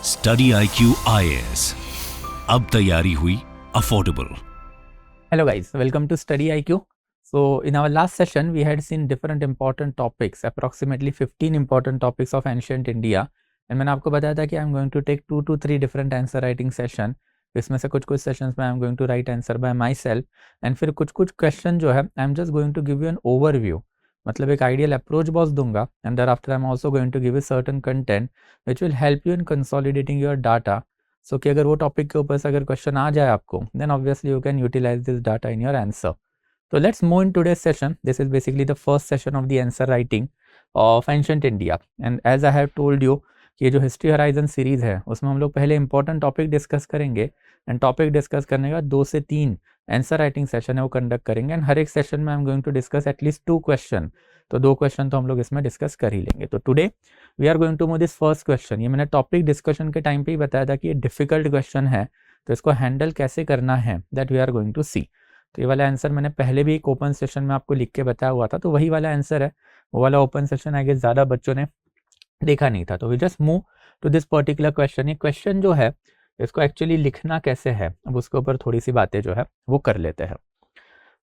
Study IQ IAS, अब तैयारी हुई affordable. Hello guys, welcome to Study IQ. So in our last session we had seen different important topics, approximately 15 important topics of ancient India, and मैंने आपको बताया था कि I am going to take 2 to 3 different answer writing session. इसमें से कुछ sessions में I am going to write answer by myself, and फिर कुछ क्वेश्चन जो है I am just going to give you an overview, मतलब एक आइडियल अप्रोच बॉक्स दूंगा, and thereafter I am also going to give you certain content which will help you in consolidating your data. सो कि अगर वो topic के ऊपर से अगर क्वेश्चन आ जाए आपको, then obviously you can utilise this data in your answer. तो let's move in today's session. This is basically the first session of the answer writing of ancient India. And as I have told you कि ये जो history horizon series है उसमें हम लोग पहले important topic discuss करेंगे, एंड टॉपिक डिस्कस करने का 2 से 3 आंसर राइटिंग सेशन है वो कंडक्ट करेंगे, एंड हर एक सेशन में I am going to discuss at least 2 question. तो 2 क्वेश्चन तो हम लोग इसमें डिस्कस कर ही लेंगे. तो today we are going to move this first question. ये मैंने टॉपिक डिस्कशन के टाइम पे ही बताया था कि ये डिफिकल्ट क्वेश्चन है, तो इसको हैंडल कैसे करना है that we are going to see. तो ये वाला आंसर मैंने पहले भी एक ओपन सेशन में आपको लिख के बताया हुआ था, तो वही वाला आंसर है. वो वाला ओपन सेशन आई गेस ज़्यादा बच्चों ने देखा नहीं था. तो we just move to this particular question. ये क्वेश्चन जो है इसको एक्चुअली लिखना कैसे है, अब उसके ऊपर थोड़ी सी बातें जो है वो कर लेते हैं.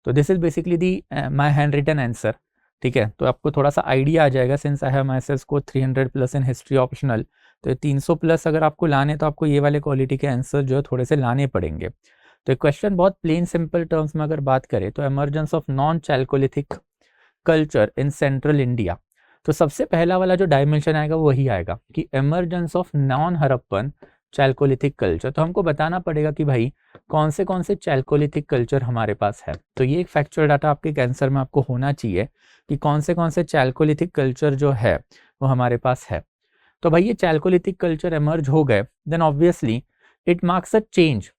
तो this is basically the my handwritten answer. ठीक है, तो आपको थोड़ा सा आइडिया आ जाएगा. Since I have myself को 300 प्लस इन हिस्ट्री ऑप्शनल, तो 300 प्लस अगर आपको लाने तो आपको ये वाले क्वालिटी के आंसर जो है थोड़े से लाने पड़ेंगे. तो एक क्वेश्चन बहुत प्लेन सिंपल टर्म्स में अगर बात करें तो emergence of non Chalcolithic culture in central India. तो सबसे पहला वाला जो डायमेंशन आएगा वो वही आएगा कि emergence of non Harappan Chalcolithic culture. तो हमको बताना पड़ेगा कि भाई कौन से चैल्कोलिथिक कल्चर हमारे पास है. तो ये एक फैक्चुअल डाटा आपके आंसर में आपको होना चाहिए कि कौन से चैल्कोलिथिक कल्चर जो है वो हमारे पास है. तो भाई ये चैल्कोलिथिक कल्चर एमर्ज हो गए, then obviously it marks a change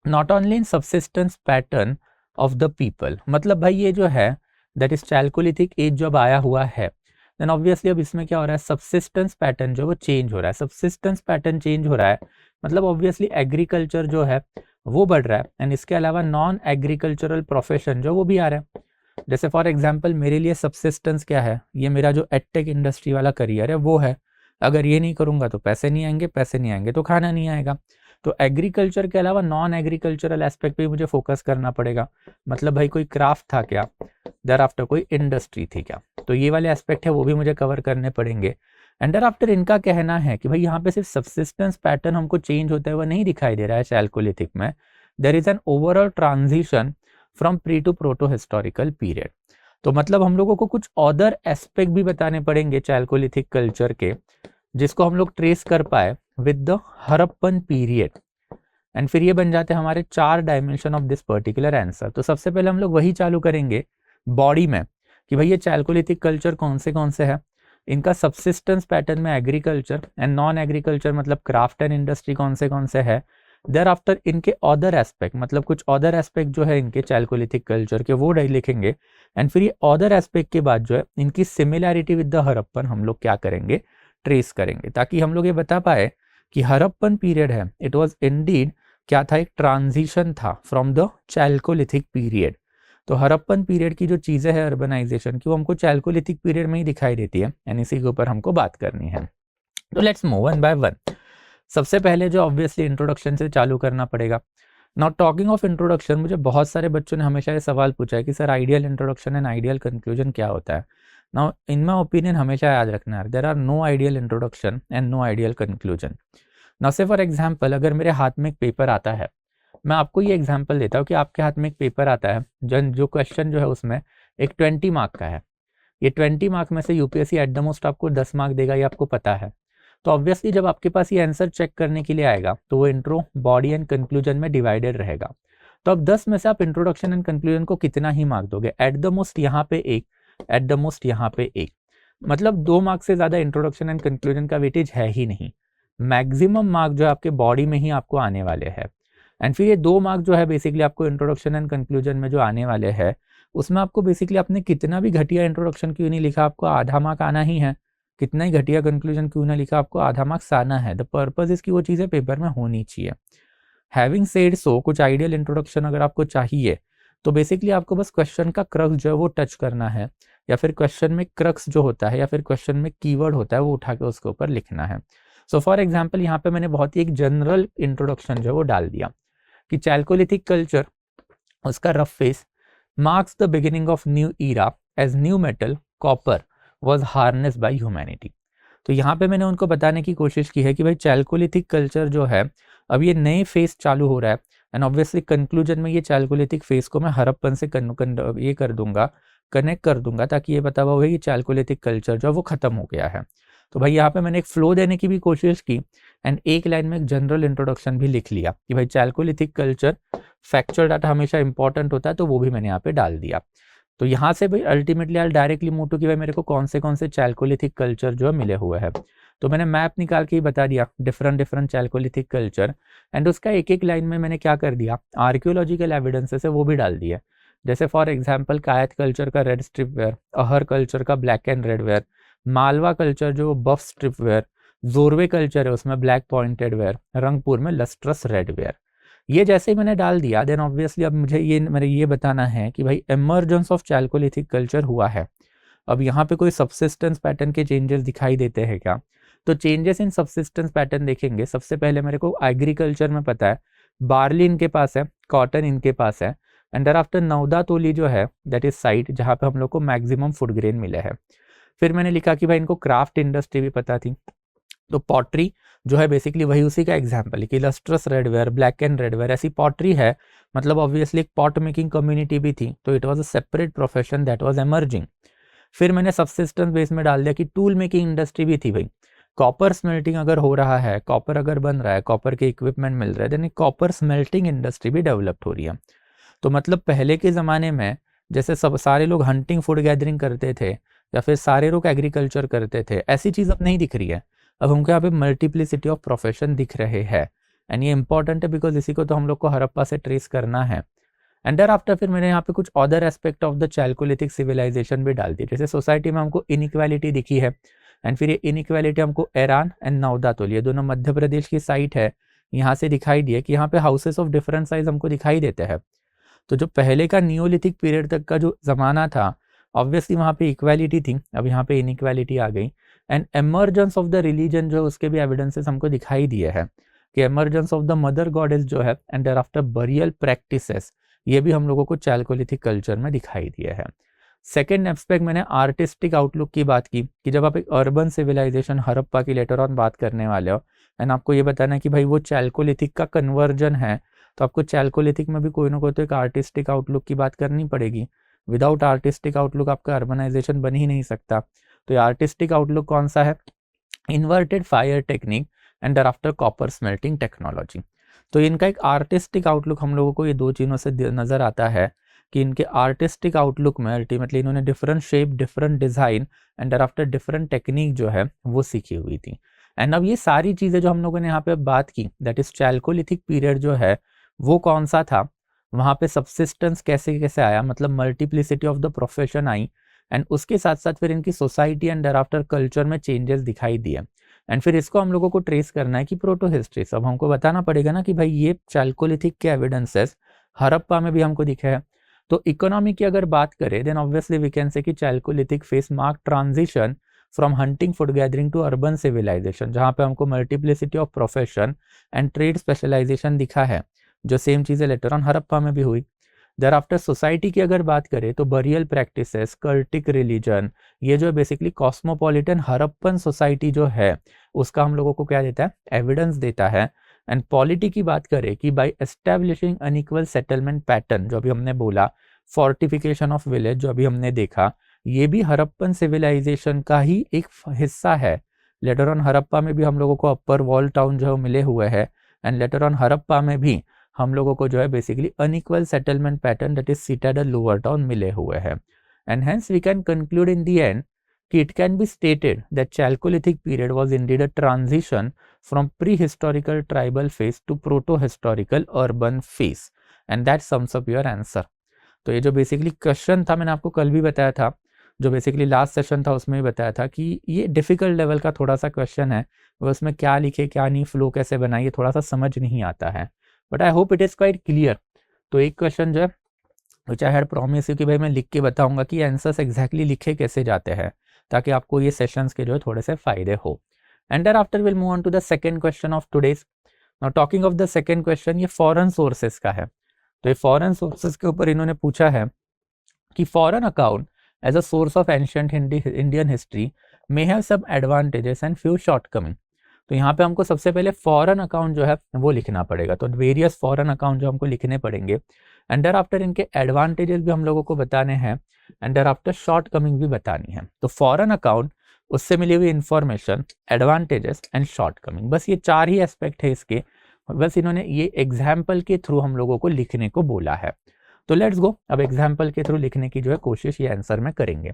not only in subsistence pattern of the people. मतलब भाई ये जो है दैट इज चैल्कोलिथिक एज जब आया हुआ है, देन ऑब्वियसली अब इसमें क्या हो रहा है, सबसिस्टेंस पैटर्न जो वो चेंज हो रहा है. सबसिस्टेंस पैटर्न चेंज हो रहा है मतलब ऑब्वियसली एग्रीकल्चर जो है वो बढ़ रहा है, एंड इसके अलावा नॉन एग्रीकल्चरल प्रोफेशन जो वो भी आ रहा है. जैसे फॉर एग्जांपल मेरे लिए सबसिस्टेंस क्या है, ये मेरा जो एडटेक इंडस्ट्री वाला करियर है वो है. अगर ये नहीं करूँगा तो पैसे नहीं आएंगे, पैसे नहीं आएंगे तो खाना नहीं आएगा. तो एग्रीकल्चर के अलावा नॉन एग्रीकल्चरल एस्पेक्ट पे मुझे फोकस करना पड़ेगा. मतलब भाई कोई क्राफ्ट था क्या, देयर आफ्टर कोई इंडस्ट्री थी क्या, तो ये वाले एस्पेक्ट है वो भी मुझे कवर करने पड़ेंगे. एंड देयर आफ्टर इनका कहना है कि भाई यहाँ पे सिर्फ सबसिस्टेंस पैटर्न हमको चेंज होता हुआ नहीं दिखाई दे रहा है चैल्कोलिथिक में, there is an overall transition from pre to proto historical period. तो मतलब हम लोगों को कुछ अदर एस्पेक्ट भी बताने पड़ेंगे चैल्कोलिथिक कल्चर के, जिसको हम लोग ट्रेस कर पाए with the Harappan period, and फिर ये बन जाते हैं हमारे 4 dimension of this particular answer. तो सबसे पहले हम लोग वही चालू करेंगे बॉडी में कि भाई ये चैल्कोलिथिक कल्चर कौन से है, इनका सबसिस्टेंस पैटर्न में एग्रीकल्चर एंड नॉन एग्रीकल्चर मतलब क्राफ्ट एंड इंडस्ट्री कौन से है. देयर आफ्टर इनके अदर एस्पेक्ट, मतलब कुछ अदर एस्पेक्ट जो है इनके चैल्कोलिथिक कल्चर के वो लिखेंगे, एंड फिर ये अदर एस्पेक्ट के बाद जो है इनकी सिमिलैरिटी विद द हड़प्पन हम लोग क्या करेंगे, ट्रेस करेंगे, ताकि हम लोग ये बता पाए कि हड़प्पन पीरियड है इट वाज इंडीड क्या था, एक ट्रांजिशन था फ्रॉम द चैल्कोलिथिक पीरियड. तो हड़प्पन पीरियड की जो चीज़ें हैं अर्बनाइजेशन की वो हमको चैल्कोलिथिक पीरियड में ही दिखाई देती है, एंड इसी के ऊपर हमको बात करनी है. तो let's move one by one. सबसे पहले जो ऑब्वियसली इंट्रोडक्शन से चालू करना पड़ेगा. नाउ टॉकिंग ऑफ इंट्रोडक्शन, मुझे बहुत सारे बच्चों ने हमेशा ये सवाल पूछा है कि sir ideal introduction and ideal conclusion क्या होता है. नाउ इन माय ओपिनियन हमेशा याद रखना है, there are no ideal introduction and no ideal conclusion. Now say for example अगर मेरे हाथ में एक पेपर आता है, मैं आपको ये एग्जांपल देता हूँ कि आपके हाथ में एक पेपर आता है जो क्वेश्चन जो है उसमें एक 20 मार्क का है. ये 20 मार्क में से यूपीएससी एट द मोस्ट आपको 10 मार्क देगा, ये आपको पता है. तो ऑब्वियसली जब आपके पास ये आंसर चेक करने के लिए आएगा तो वो इंट्रो, बॉडी एंड कंक्लूजन में डिवाइडेड रहेगा. तो अब 10 में से आप इंट्रोडक्शन एंड कंक्लूजन को कितना ही मार्क दोगे, एट द मोस्ट यहाँ पे 1, एट द मोस्ट यहाँ पे 1, मतलब 2 मार्क से ज़्यादा इंट्रोडक्शन एंड कंक्लूजन का वेटेज है ही नहीं. मैक्सिमम मार्क जो है आपके बॉडी में ही आपको आने वाले हैं, एंड फिर ये 2 मार्क जो है बेसिकली आपको इंट्रोडक्शन एंड कंक्लूजन में जो आने वाले हैं उसमें आपको बेसिकली आपने कितना भी घटिया इंट्रोडक्शन क्यों नहीं लिखा आपको आधा मार्क आना ही है, कितना ही घटिया कंक्लूजन क्यों ना लिखा आपको आधा मार्क्स आना है. द पर्पज इसकी वो चीज़ें पेपर में होनी चाहिए. हैविंग सेड सो, कुछ आइडियल इंट्रोडक्शन अगर आपको चाहिए तो बेसिकली आपको बस क्वेश्चन का क्रक्स जो है वो टच करना है, या फिर क्वेश्चन में क्रक्स जो होता है या फिर क्वेश्चन में कीवर्ड होता है वो उठा के उसके ऊपर लिखना है. सो फॉर एग्जाम्पल यहाँ पे मैंने बहुत ही एक जनरल इंट्रोडक्शन जो है वो डाल दिया कि चैल्कोलिथिक कल्चर, उसका rough face, marks the beginning of new era as new metal copper was harnessed by humanity। तो यहाँ पे मैंने उनको बताने की कोशिश की है कि भाई चैल्कोलिथिक कल्चर जो है अब ये नए फेस चालू हो रहा है, एंड ऑब्वियसली कंक्लूजन में ये चैल्कोलिथिक फेस को मैं हड़प्पन से ये कर दूंगा, कनेक्ट कर दूंगा, ताकि ये पता हुआ कि चैल्कोलिथिक कल्चर जो है वो खत्म हो गया है। तो भाई यहाँ पे मैंने एक फ्लो देने की भी कोशिश की, एंड एक लाइन में एक जनरल इंट्रोडक्शन भी लिख लिया कि भाई चैल्कोलिथिक कल्चर, फैक्चुअल डाटा हमेशा इंपॉर्टेंट होता है, तो वो भी मैंने यहाँ पे डाल दिया। तो यहाँ से भाई ultimately I directly move to कि भाई मेरे को कौन से चैल्कोलिथिक कल्चर जो है मिले हुए हैं। तो मैंने मैप निकाल के ही बता दिया डिफरेंट चैल्कोलिथिक कल्चर, एंड उसका एक एक लाइन में मैंने क्या कर दिया, आर्कियोलॉजिकल एविडेंसेस है वो भी डाल दिया। जैसे फॉर एग्जाम्पल कायत कल्चर का रेड स्ट्रिप वेयर, अहर कल्चर का black and red ware, Malwa culture जो बफ स्ट्रिप वेयर, जोरवे कल्चर है उसमें ब्लैक पॉइंटेड वेयर, रंगपुर में लस्ट्रस रेड वेयर। ये जैसे ही मैंने डाल दिया, देन ऑब्वियसली अब मुझे ये बताना है कि भाई इमर्जेंस ऑफ चैल्कोलिथिक कल्चर हुआ है। अब यहाँ पे कोई सबसिस्टेंस पैटर्न के चेंजेस दिखाई देते हैं क्या? तो चेंजेस इन सबसिस्टेंस पैटर्न देखेंगे। सबसे पहले मेरे को एग्रीकल्चर में पता है बार्ली इनके पास है, कॉटन इनके पास है, एंड आफ्टर नौदा तोली जो है दैट इज साइट जहाँ पे हम लोग को मैक्सिमम फूड ग्रेन मिले हैं। फिर मैंने लिखा कि भाई इनको क्राफ्ट इंडस्ट्री भी पता थी, तो पॉटरी जो है बेसिकली वही उसी का एग्जाम्पल है कि lustrous redware, black and redware ऐसी पॉटरी है, मतलब ऑब्वियसली एक पॉट मेकिंग कम्युनिटी भी थी, तो it was a separate profession that was emerging. फिर मैंने सबसिस्टेंस बेस में डाल दिया कि टूल मेकिंग इंडस्ट्री भी थी। भाई कॉपर स्मेल्टिंग अगर हो रहा है, कॉपर अगर बन रहा है, कॉपर के इक्विपमेंट मिल रहे हैं, देन कॉपर स्मेल्टिंग इंडस्ट्री भी डेवलप्ड हो रही है। तो मतलब पहले के ज़माने में जैसे सब सारे लोग हंटिंग फूड गैदरिंग करते थे या फिर सारे लोग एग्रीकल्चर करते थे, ऐसी चीज़ अब नहीं दिख रही है। अब हमको यहाँ पे मल्टीप्लिसिटी ऑफ प्रोफेशन दिख रहे हैं, एंड ये इंपॉर्टेंट है बिकॉज इसी को तो हम लोग को हड़प्पा से ट्रेस करना है। एंड देयर आफ्टर फिर मैंने यहाँ पे कुछ other aspect of the chalcolithic civilisation भी डाल दी। जैसे सोसाइटी में हमको इनइक्वालिटी दिखी है, एंड फिर ये इनइक्वालिटी हमको ईरान एंड नौदा तोल, ये दोनों मध्य प्रदेश की साइट है, यहाँ से दिखाई दिए कि यहाँ पे हाउसेस ऑफ डिफरेंट साइज हमको दिखाई देते हैं। तो जो पहले का नियोलिथिक पीरियड तक का जो ज़माना था, ऑब्वियसली वहाँ पे इक्वालिटी थी, अब यहाँ पे इनइक्वालिटी आ गई। And emergence of the religion जो उसके भी एविडेंसेस हमको दिखाई दिए हैं कि emergence of the mother goddess जो है and thereafter burial practices, ये भी हम लोगों को चैल्कोलिथिक कल्चर में दिखाई दिए हैं। सेकेंड एस्पेक्ट मैंने आर्टिस्टिक आउटलुक की बात की कि जब आप एक अर्बन सिविलाइजेशन हड़प्पा की लेटर ऑन बात करने वाले हो, एंड आपको ये बताना है कि भाई वो चैल्कोलिथिक का कन्वर्जन है, तो आपको चैल्कोलिथिक में भी कोई ना कोई तो एक आर्टिस्टिक आउटलुक की बात करनी पड़ेगी। विदाउट आर्टिस्टिक आउटलुक आपका अर्बनाइजेशन बन ही नहीं सकता। तो ये आर्टिस्टिक आउटलुक कौन सा है? Inverted fire technique and thereafter copper smelting technology. तो इनका एक आर्टिस्टिक आउटलुक हम लोगों को ये दो चीज़ों से नज़र आता है कि इनके आर्टिस्टिक आउटलुक में अल्टीमेटली इन्होंने different shape, different design and thereafter different technique जो है वो सीखी हुई थी। एंड अब ये सारी चीज़ें जो हम लोगों ने यहाँ पे बात की, दैट इज चैल्कोलिथिक पीरियड जो है वो कौन सा था, वहाँ पे सबसिस्टेंस कैसे कैसे आया, मतलब multiplicity of the profession I, and उसके साथ साथ फिर इनकी सोसाइटी एंड देयरआफ्टर कल्चर में चेंजेस दिखाई दिए। एंड फिर इसको हम लोगों को ट्रेस करना है कि प्रोटो हिस्ट्री, सब हमको बताना पड़ेगा ना कि भाई ये चैल्कोलिथिक के एविडेंसेस हड़प्पा में भी हमको दिखे हैं। तो इकोनॉमी की अगर बात करें, then obviously we can say कि chalcolithic phase mark transition from hunting food gathering to urban civilisation, जहाँ पे हमको multiplicity of profession and trade specialisation दिखा है, जो सेम चीज़ें लेटर ऑन हड़प्पा में भी हुई। देयर आफ्टर सोसाइटी की अगर बात करें तो बरियल प्रैक्टिसेस, कल्टिक रिलीजन, ये जो है बेसिकली कॉस्मोपॉलिटन हड़प्पन सोसाइटी जो है उसका हम लोगों को क्या देता है, एविडेंस देता है। एंड पॉलिटी की बात करें कि by establishing unequal settlement pattern, जो अभी हमने बोला, फोर्टिफिकेशन ऑफ विलेज जो अभी हमने देखा, ये भी हड़प्पन सिविलाइजेशन का ही एक हिस्सा है। लेटर ऑन हड़प्पा में भी हम लोगों को अपर वॉल टाउन जो मिले हुए हैं, एंड लेटर ऑन हड़प्पा में भी हम लोगों को जो है basically unequal settlement pattern that is citadel lower town मिले हुए हैं। And hence we can conclude in the end कि it can be stated that chalcolithic period was indeed a transition from pre historical tribal phase to proto historical urban phase, and that sums up your answer. तो ये जो basically question था, मैंने आपको कल भी बताया था, जो बेसिकली लास्ट सेशन था उसमें भी बताया था कि ये डिफिकल्ट लेवल का थोड़ा सा क्वेश्चन है, वो उसमें क्या लिखे क्या नहीं, फ्लो कैसे बनाइए, थोड़ा सा समझ नहीं आता है, but I hope it is quite clear. तो एक क्वेश्चन जो है विच आई हैड प्रॉमिस यू कि भाई मैं लिख के बताऊंगा कि आंसर्स एग्जैक्टली लिखे कैसे जाते हैं, ताकि आपको ये सेशंस के जो है थोड़े से फ़ायदे हो। And thereafter will move on to the second question of today's. Now talking of the second question, ये फॉरेन सोर्सेस का है. तो ये फॉरेन सोर्सेस के ऊपर इन्होंने पूछा है कि foreign account as a source of ancient Indian history may have some advantages and few shortcoming. तो यहाँ पे हमको सबसे पहले फॉरेन अकाउंट जो है वो लिखना पड़ेगा. तो वेरियस फॉरेन अकाउंट जो हमको लिखने पड़ेंगे, एंड देयर आफ्टर इनके एडवांटेजेस भी हम लोगों को बताने हैं, एंड देयर आफ्टर शॉर्टकमिंग भी बतानी है. तो फॉरेन अकाउंट, उससे मिली हुई इंफॉर्मेशन, एडवांटेजेस एंड शॉर्टकमिंग, बस ये 4 ही एस्पेक्ट है इसके. बस इन्होंने ये एग्जाम्पल के थ्रू हम लोगों को लिखने को बोला है. तो लेट्स गो, अब एग्जाम्पल के थ्रू लिखने की जो है कोशिश ये आंसर में करेंगे.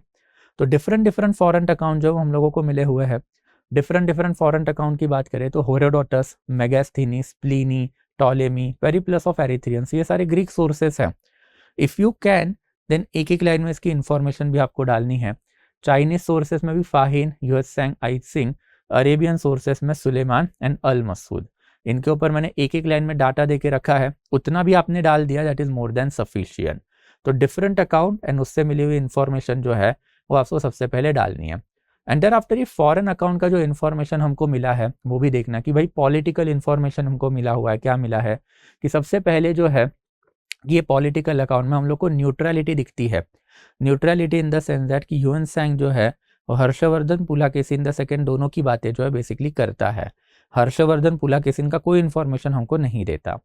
तो डिफरेंट फॉरेन अकाउंट जो हम लोगों को मिले हुए हैं, डिफरेंट फॉरेन अकाउंट की बात करें तो Herodotus, Megasthenes, Pliny, Ptolemy, Periplus of Erythraeans, ये सारे ग्रीक सोर्सेस हैं. इफ यू कैन देन एक एक लाइन में इसकी इंफॉर्मेशन भी आपको डालनी है. चाइनीज सोर्सेस में भी फाहिन, ह्यूएत्सांग, आइत्सिंग, अरेबियन सोर्सेस में सुलेमान एंड अल मसूद. इनके ऊपर मैंने एक एक लाइन में डाटा देके रखा है, उतना भी आपने डाल दिया, that is more than sufficient. तो डिफरेंट अकाउंट एंड उससे मिली हुई इंफॉर्मेशन जो है वो आपको सबसे पहले डालनी है. एंड देयर आफ्टर ये फॉरेन अकाउंट का जो इन्फॉर्मेशन हमको मिला है वो भी देखना कि भाई पॉलिटिकल इन्फॉर्मेशन हमको मिला हुआ है. क्या मिला है कि सबसे पहले जो है ये पॉलिटिकल अकाउंट में हम लोग को न्यूट्रलिटी दिखती है. Neutrality in the sense that कि ह्यूएनसांग जो है वो हर्षवर्धन पुलाकेशिन द सेकंड दोनों की बातें जो है बेसिकली करता है. हर्षवर्धन पुलाकेशिन का कोई इन्फॉर्मेशन हमको नहीं देता.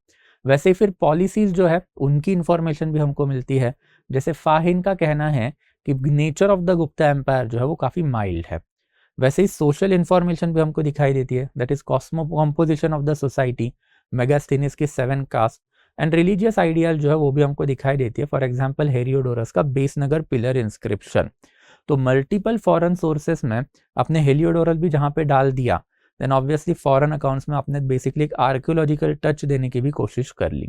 वैसे फिर पॉलिसीज जो है उनकी इन्फॉर्मेशन भी हमको मिलती है. जैसे फाहिन का कहना है कि nature of the Gupta empire जो है वो काफ़ी माइल्ड है. वैसे ही सोशल इन्फॉर्मेशन भी हमको दिखाई देती है, that is cosmo composition of the society, Megasthenes की 7 कास्ट, एंड रिलीजियस आइडियल जो है वो भी हमको दिखाई देती है. फॉर एग्जाम्पल हेलियोडोरस का बेसनगर पिलर इंस्क्रिप्शन. तो मल्टीपल फॉरेन सोर्सेस में अपने हेलियोडोरस भी जहाँ पे डाल दिया, देन ऑब्वियसली फॉरेन अकाउंट्स में आपने बेसिकली एक आर्कियोलॉजिकल टच देने की भी कोशिश कर ली.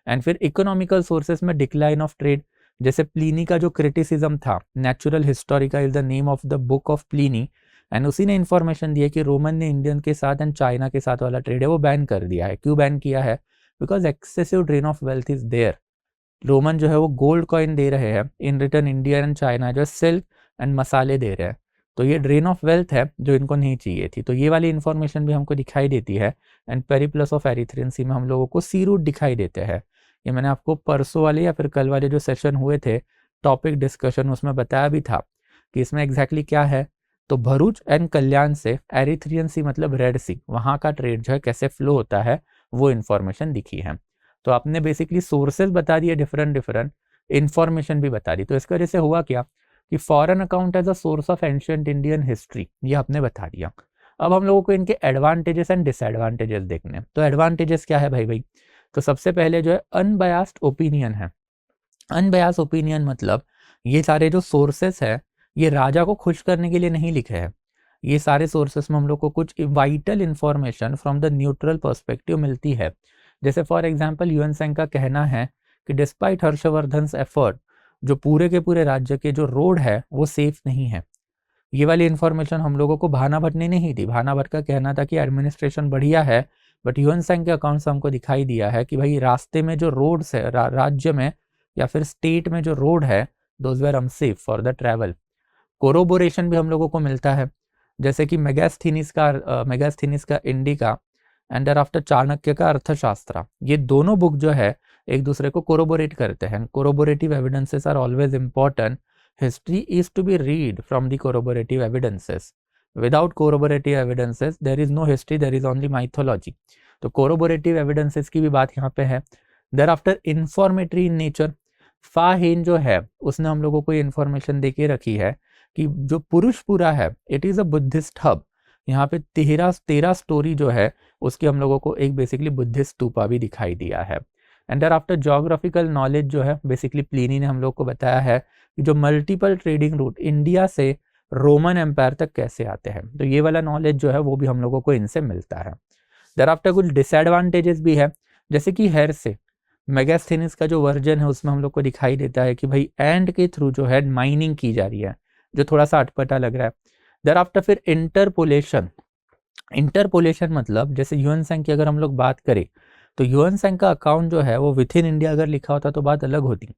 एंड फिर इकोनॉमिकल सोर्सेस में डिक्लाइन ऑफ ट्रेड, जैसे प्लीनी का जो क्रिटिसिज्म था, natural Historica is the name of the book of Pliny, and उसी ने इन्फॉर्मेशन दिया कि रोमन ने इंडियन के साथ एंड चाइना के साथ वाला ट्रेड है वो बैन कर दिया है. क्यों बैन किया है? Because excessive drain of wealth is there. Roman जो है वो गोल्ड कॉइन दे रहे हैं, in return India and China जो सिल्क एंड मसाले दे रहे हैं. तो ये ड्रेन ऑफ वेल्थ है जो इनको नहीं चाहिए थी. तो ये वाली इन्फॉर्मेशन भी हमको दिखाई देती है. एंड पेरिप्लस ऑफ एरिथ्रियंसी में हम लोगों को सी रूट दिखाई देते हैं. ये मैंने आपको परसों वाले या फिर कल वाले जो सेशन हुए थे टॉपिक डिस्कशन, उसमें बताया भी था कि इसमें एग्जैक्टली क्या है. तो भरूच एंड कल्याण से एरिथ्रियन सी मतलब रेड सी, वहाँ का ट्रेड जो है कैसे फ्लो होता है वो इन्फॉर्मेशन दिखी है. तो आपने बेसिकली सोर्सेज बता दिए, डिफरेंट इन्फॉर्मेशन भी बता दी. तो इसकी वजह से हुआ क्या कि foreign account as a source of ancient Indian history ये आपने बता दिया. अब हम लोगों को इनके एडवांटेजेस एंड डिसएडवांटेजेस देखने. तो एडवांटेजेस क्या है भाई? तो सबसे पहले जो है अनबायास्ड ओपिनियन है. अनबायास्ड ओपिनियन मतलब ये सारे जो सोर्सेस है ये राजा को खुश करने के लिए नहीं लिखे हैं. ये सारे सोर्सेस में हम लोग को कुछ vital information from the neutral perspective मिलती है. जैसे फॉर एग्जांपल ह्यूएनसांग का कहना है कि डिस्पाइट हर्षवर्धन्स एफर्ट, जो पूरे के पूरे राज्य के जो रोड है वो सेफ नहीं है. ये वाली इन्फॉर्मेशन हम लोगों को भाना भट्ट ने नहीं दी. भाना भट्ट का कहना था कि एडमिनिस्ट्रेशन बढ़िया है, बट ह्यूएनसांग के अकाउंट से हमको दिखाई दिया है कि भाई रास्ते में जो रोड्स है, राज्य में या फिर स्टेट में जो रोड है, those were unsafe for the travel. Corroboration भी हम लोगों को मिलता है, जैसे कि मेगास्थीनिस का Indica and thereafter Chanakya का अर्थशास्त्र. ये दोनों बुक जो है एक दूसरे को कोरोबोरेट करते हैं. Corroborative evidences are always important. History is to be read from the corroborative evidences. Without corroborative evidences there is no history, there is only mythology. तो कोरोबोरेटिव एविडेंसेस की भी बात यहाँ पे है. Thereafter informatory in nature. Fahien जो है उसने हम लोगों को ये इन्फॉर्मेशन दे के रखी है कि जो पुरुषपुरा है it is a Buddhist hub. यहाँ पे 13 स्टोरी जो है उसकी हम लोगों को एक बेसिकली बुद्धिस्ट स्तूपा भी दिखाई दिया है. And thereafter geographical knowledge जो है बेसिकली प्लीनी ने हम लोग को बताया है कि जो मल्टीपल ट्रेडिंग रूट इंडिया से रोमन एम्पायर तक कैसे आते हैं. तो ये वाला नॉलेज जो है वो भी हम लोगों को इनसे मिलता है. देयर आफ्टर कुछ डिसएडवांटेजेस भी है, जैसे कि हेर से मेगास्थीनिस का जो वर्जन है उसमें हम लोग को दिखाई देता है कि भाई एंड के थ्रू जो है माइनिंग की जा रही है, जो थोड़ा सा अटपटा लग रहा है. देयर आफ्टर फिर इंटरपोलेशन. इंटरपोलेशन मतलब जैसे ह्यूएनसांग की अगर हम लोग बात करें तो ह्यूएनसांग का अकाउंट जो है वो विथ इन इंडिया अगर लिखा होता तो बात अलग होती.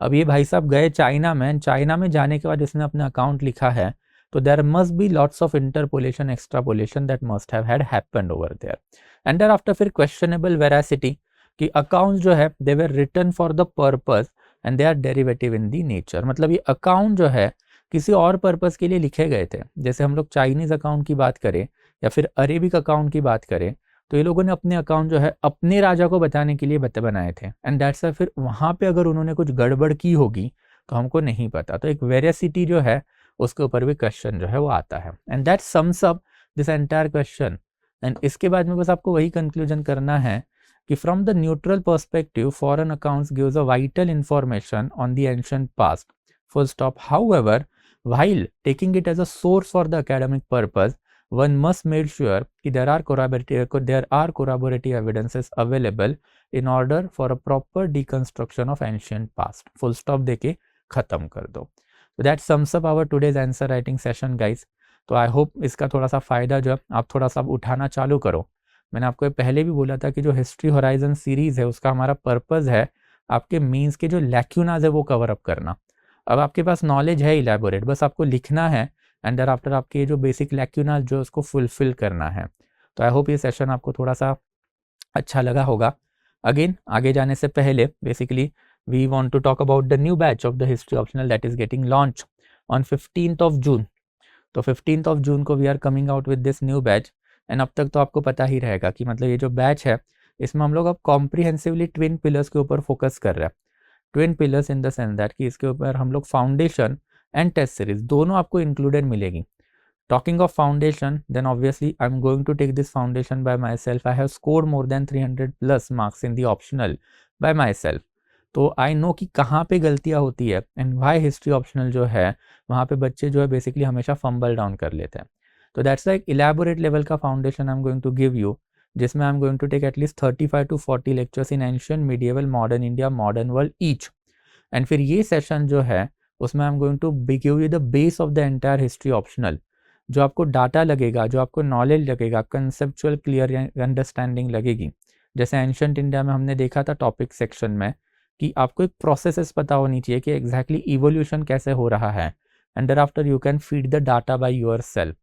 अब ये भाई साहब गए चाइना में, चाइना में जाने के बाद इसने अपना अकाउंट लिखा है तो there must be lots of interpolation extrapolation that must have had happened over there. And thereafter फिर क्वेश्चनेबल वेरासिटी कि अकाउंट जो है they were written for the purpose and they are derivative in the nature. मतलब ये account जो है किसी और पर्पस के लिए लिखे गए थे। जैसे हम लोग चाइनीज अकाउंट की बात करें या फिर अरेबिक अकाउंट की बात करें, तो ये लोगों ने अपने अकाउंट जो है अपने राजा को बताने के लिए बनाए थे। एंड दैट्स फिर वहाँ पे अगर उन्होंने कुछ गड़बड़ की होगी तो हमको नहीं पता। तो एक वेरिसिटी जो है उसके ऊपर भी क्वेश्चन जो है वो आता है। And that sums up this entire question. And इसके बाद में बस आपको वही कंक्लूजन करना है कि from the neutral perspective foreign accounts gives a vital information on the ancient past, full stop. However, while taking it as a source for the academic purpose, one must make sure कि there are corroborative evidences available in order for a proper deconstruction of ancient past. Full stop देके खत्म कर दो। So that sums up our today's answer writing session, guys. तो I hope इसका थोड़ा सा फ़ायदा जो आप थोड़ा सा उठाना चालू करो। मैंने आपको पहले भी बोला था कि जो हिस्ट्री होराइजन सीरीज़ है उसका हमारा पर्पज़ है आपके मीन्स के जो लैक्यूनाज है वो कवर अप करना। अब आपके पास नॉलेज है इलेबोरेट, बस आपको लिखना है एंड देयर आफ्टर आपके जो बेसिक लैक्यूनाज जो उसको फुलफिल करना है। तो आई होप ये सेशन आपको थोड़ा सा अच्छा लगा होगा। अगेन आगे जाने से पहले basically we want to talk about the new batch of the history optional that is getting launch on 15th of June। तो 15th of June को we are coming out with this new batch. And अब तक तो आपको पता ही रहेगा कि मतलब ये जो बैच है इसमें हम लोग अब कॉम्प्रीहेंसिवली ट्विन पिलर्स के ऊपर फोकस कर रहे हैं। Twin pillars in the sense that कि इसके ऊपर हम लोग फाउंडेशन एंड टेस्ट सीरीज दोनों आपको इंक्लूडेड मिलेगी। Talking of foundation, then obviously I am going to take this foundation by myself. I have scored more than 300+ marks in the optional by myself. तो I no कि कहाँ पे गलतियाँ होती है एंड वाई हिस्ट्री ऑप्शनल जो है वहाँ पे बच्चे जो है बेसिकली हमेशा फंबल डाउन कर लेते हैं। तो दैट्स लाइक इलेबोरेट लेवल का foundation I am going to give you, जिसमें I am going to take at least 35 to 40 lectures in ancient, medieval, modern India, modern world each. And फिर ये session जो है उसमें I am going to give you the base of the entire history optional. जो आपको data लगेगा, जो आपको नॉलेज लगेगा, कंसेप्चुअल क्लियर अंडरस्टैंडिंग लगेगी। जैसे एंशिएंट इंडिया में हमने देखा था टॉपिक सेक्शन में कि आपको एक प्रोसेसेस पता होनी चाहिए कि एग्जैक्टली इवोल्यूशन कैसे हो रहा है and thereafter you can feed the data by yourself.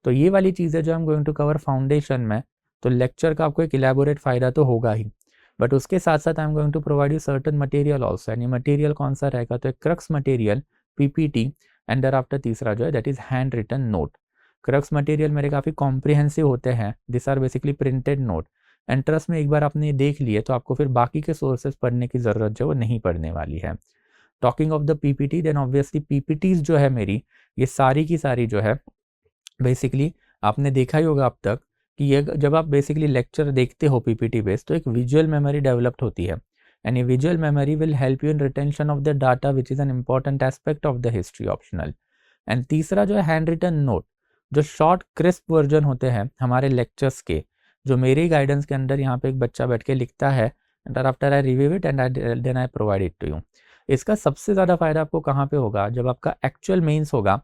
तो ये वाली चीज़ें जो I am going to cover foundation में, तो लेक्चर का आपको एक इलेबोरेट फ़ायदा तो होगा ही, बट उसके साथ साथ I am going to provide you certain material also. And ये मटेरियल कौन सा रहेगा, तो एक crux material PPT and thereafter तीसरा जो है that is handwritten note. Crux material मेरे काफ़ी कॉम्प्रिहेंसिव होते हैं, this are basically printed note. And trust में एक बार आपने ये देख लिए तो आपको फिर बाकी के सोर्सेज पढ़ने की ज़रूरत जो वो नहीं पड़ने वाली है। Talking of the PPT, then obviously PPTs जो है मेरी ये सारी की सारी जो है बेसिकली आपने देखा ही होगा अब तक कि ये जब आप बेसिकली लेक्चर देखते हो पीपीटी बेस तो एक विजुअल मेमोरी डेवलप्ड होती है एंड ये visual memory will help you in retention of the data which is an important aspect of the history optional. And तीसरा जो है हैंड रिटन नोट, जो शॉर्ट क्रिस्प वर्जन होते हैं हमारे लेक्चर्स के, जो मेरे गाइडेंस के अंदर यहाँ पे एक बच्चा बैठ के लिखता है and after I review it and then I provide it to you. इसका सबसे ज़्यादा फायदा आपको कहाँ पे होगा, जब आपका एक्चुअल मेंस होगा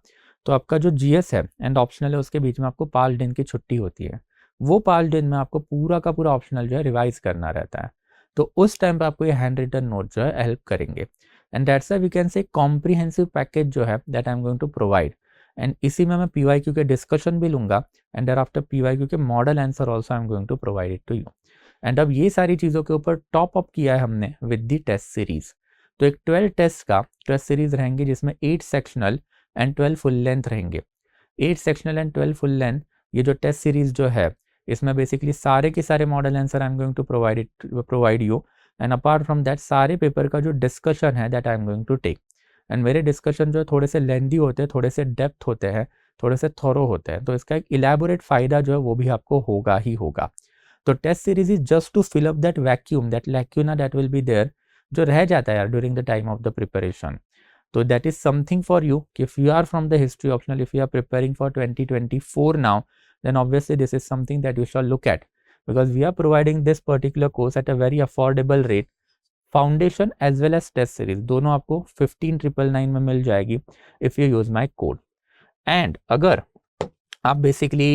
तो आपका जो जीएस है एंड ऑप्शनल है उसके बीच में आपको 5 दिन की छुट्टी होती है। वो 5 दिन में आपको पूरा का पूरा ऑप्शनल जो है रिवाइज करना रहता है। तो उस टाइम पे आपको ये हैंड रिटन नोट जो है हेल्प करेंगे and that's why we can say comprehensive package जो है that I am going to provide. And इसी में मैं पीवाईक्यू के डिस्कशन भी लूँगा एंड देयर आफ्टर पीवाईक्यू के model answer also I am going to provide it to you. And अब ये सारी चीज़ों के ऊपर टॉप अप किया है हमने विद दी टेस्ट सीरीज। तो एक 12 टेस्ट का टेस्ट सीरीज रहेंगे जिसमें 8 सेक्शनल एंड 12 फुल लेंथ रहेंगे। 8 सेक्शनल एंड 12 फुल लेंथ ये जो टेस्ट सीरीज जो है इसमें बेसिकली सारे के सारे model answer I am going to provide you and apart from that सारे पेपर का जो डिस्कशन है that I am going to take. And मेरे डिस्कशन जो थोड़े से लेंदी होते हैं, थोड़े से डेप्थ होते हैं, थोड़े से थोरो होते हैं, तो इसका एक इलेबोरेट फ़ायदा जो है वो भी आपको होगा ही होगा। तो test series is just to fill up that vacuum, that lacuna that will be there, जो रह जाता है यार during the time of the preparation. So that is something for you. If you are from the history optional, if you are preparing for 2024 now, then obviously this is something that you shall look at because we are providing this particular course at a very affordable rate. Foundation as well as test series दोनों आपको 15,999 में मिल जाएगी if you use my code. And अगर आप basically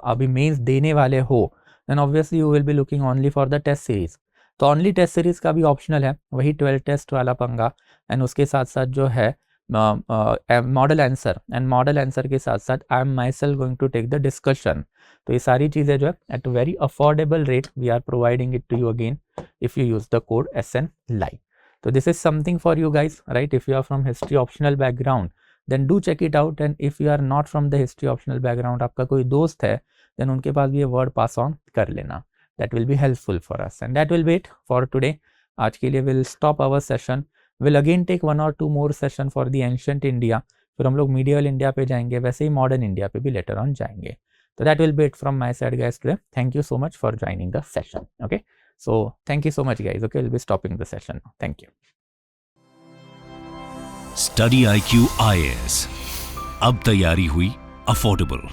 अभी mains देने वाले हो then obviously you will be looking only for the test series. तो ओनली टेस्ट सीरीज का भी ऑप्शनल है, वही 12 टेस्ट वाला पंगा। एंड उसके साथ साथ जो है model answer and model answer के साथ साथ I am myself going to take the discussion. तो ये सारी चीज़ें जो है at very affordable rate we are providing it to you again if you use the code SN Live। So this is something for you guys, right? If you are from history optional background, then do check it out. And if you are not from the history optional background, आपका कोई दोस्त है, then उनके पास भी ये word pass on कर लेना. That will be helpful for us. And that will be it for today. आज के लिए we'll stop our session. We'll again take 1 or 2 more session for the ancient India. फिर हम लोग medieval India पे जाएंगे, वैसे ही modern India पे भी later on जाएंगे. So that will be it from my side, guys, today. Thank you so much for joining the session. Okay. So thank you so much, guys. Okay, we'll be stopping the session now. Thank you. Study IQ IAS, अब तैयारी हुई affordable.